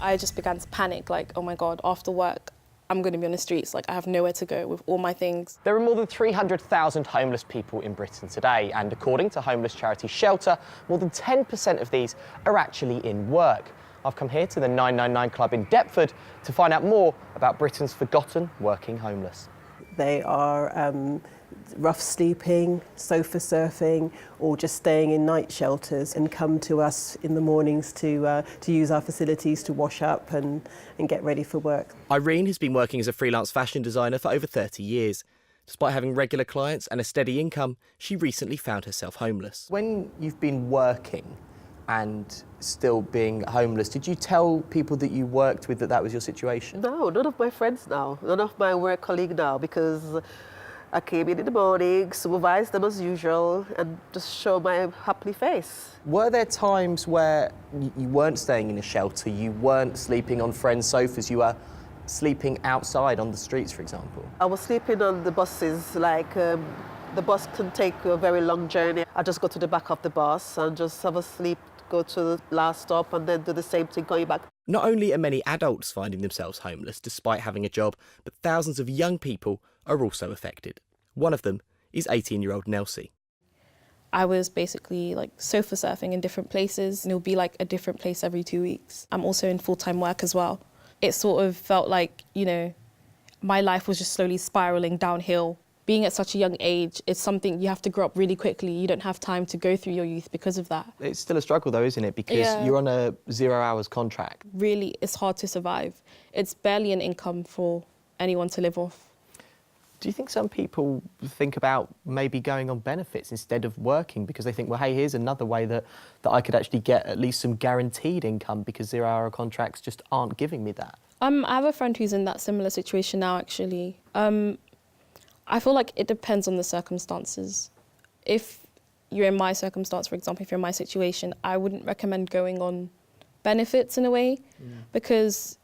I just began to panic, like, oh my God, after work, I'm going to be on the streets. Like, I have nowhere to go with all my things. There are more than 300,000 homeless people in Britain today, and according to homeless charity Shelter, more than 10% of these are actually in work. I've come here to the 999 Club in Deptford to find out more about Britain's forgotten working homeless. They are rough sleeping, sofa surfing, or just staying in night shelters, and come to us in the mornings to use our facilities to wash up and get ready for work. Irene has been working as a freelance fashion designer for over 30 years. Despite having regular clients and a steady income, she recently found herself homeless. When you've been working and still being homeless, did you tell people that you worked with that that was your situation? No, none of my friends now, none of my work colleagues now, because I came in the morning, supervised them as usual, and just show my happy face. Were there times where you weren't staying in a shelter, you weren't sleeping on friends' sofas, you were sleeping outside on the streets, for example? I was sleeping on the buses, like the bus can take a very long journey. I just go to the back of the bus and just have a sleep, go to the last stop and then do the same thing going back. Not only are many adults finding themselves homeless despite having a job, but thousands of young people are also affected. One of them is 18-year-old Nelsie. I was basically like sofa surfing in different places, and it'll be like a different place every 2 weeks. I'm also in full-time work as well. It sort of felt like, you know, my life was just slowly spiralling downhill. Being at such a young age, it's something you have to grow up really quickly. You don't have time to go through your youth because of that. It's still a struggle though, isn't it? Because you're on a 0 hours contract. Really, it's hard to survive. It's barely an income for anyone to live off. Do you think some people think about maybe going on benefits instead of working because they think, well, hey, here's another way that I could actually get at least some guaranteed income because 0 hour contracts just aren't giving me that? I have a friend who's in that similar situation now, actually. I feel like it depends on the circumstances. If you're in my circumstance, for example, if you're in my situation, I wouldn't recommend going on benefits in a way because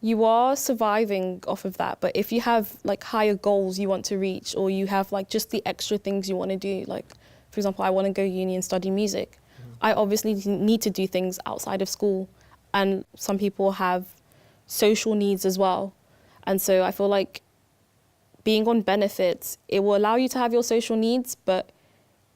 you are surviving off of that. But if you have like higher goals you want to reach, or you have like just the extra things you want to do, like, for example, I want to go uni and study music. I obviously need to do things outside of school, and some people have social needs as well. And so I feel like being on benefits, it will allow you to have your social needs, but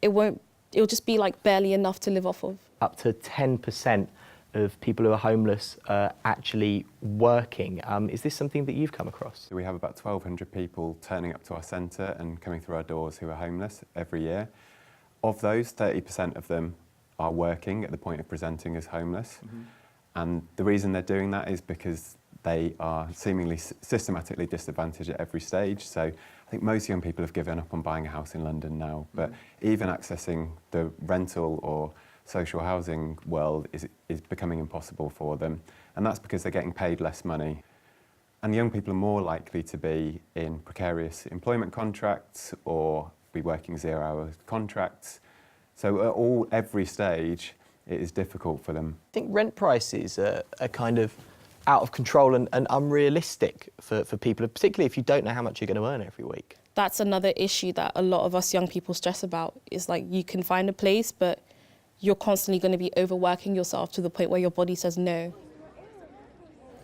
it'll just be like barely enough to live off of. Up to 10% of people who are homeless are actually working. Is this something that you've come across? We have about 1,200 people turning up to our centre and coming through our doors who are homeless every year. Of those, 30% of them are working at the point of presenting as homeless. And the reason they're doing that is because they are seemingly systematically disadvantaged at every stage. So I think most young people have given up on buying a house in London now, but even accessing the rental or social housing world is becoming impossible for them. And that's because they're getting paid less money. And young people are more likely to be in precarious employment contracts or be working 0 hour contracts. So at every stage, it is difficult for them. I think rent prices are kind of out of control and unrealistic for people, particularly if you don't know how much you're going to earn every week. That's another issue that a lot of us young people stress about, is like you can find a place, but you're constantly going to be overworking yourself to the point where your body says no.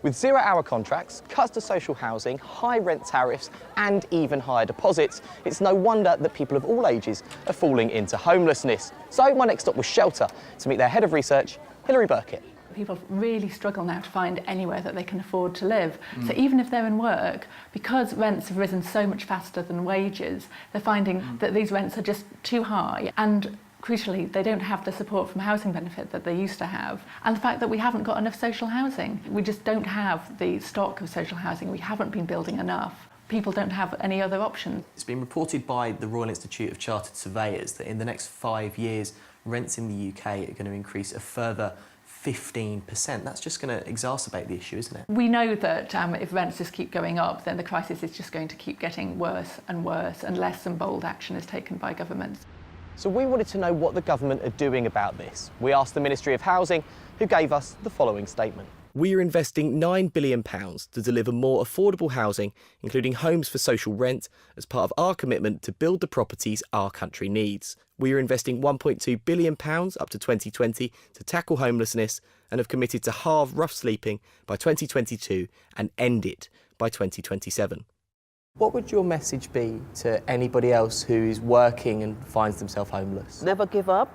With 0 hour contracts, cuts to social housing, high rent tariffs and even higher deposits, it's no wonder that people of all ages are falling into homelessness. So my next stop was Shelter to meet their head of research, Hilary Burkitt. People really struggle now to find anywhere that they can afford to live. So even if they're in work, because rents have risen so much faster than wages, they're finding that these rents are just too high. And crucially, they don't have the support from housing benefit that they used to have. And the fact that we haven't got enough social housing. We just don't have the stock of social housing. We haven't been building enough. People don't have any other options. It's been reported by the Royal Institute of Chartered Surveyors that in the next 5 years, rents in the UK are going to increase a further 15%. That's just going to exacerbate the issue, isn't it? We know that if rents just keep going up, then the crisis is just going to keep getting worse and worse unless some bold action is taken by governments. So we wanted to know what the government are doing about this. We asked the Ministry of Housing, who gave us the following statement. We are investing £9 billion to deliver more affordable housing, including homes for social rent, as part of our commitment to build the properties our country needs. We are investing £1.2 billion up to 2020 to tackle homelessness and have committed to halve rough sleeping by 2022 and end it by 2027. What would your message be to anybody else who is working and finds themselves homeless? Never give up.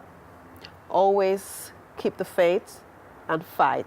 Always keep the faith and fight.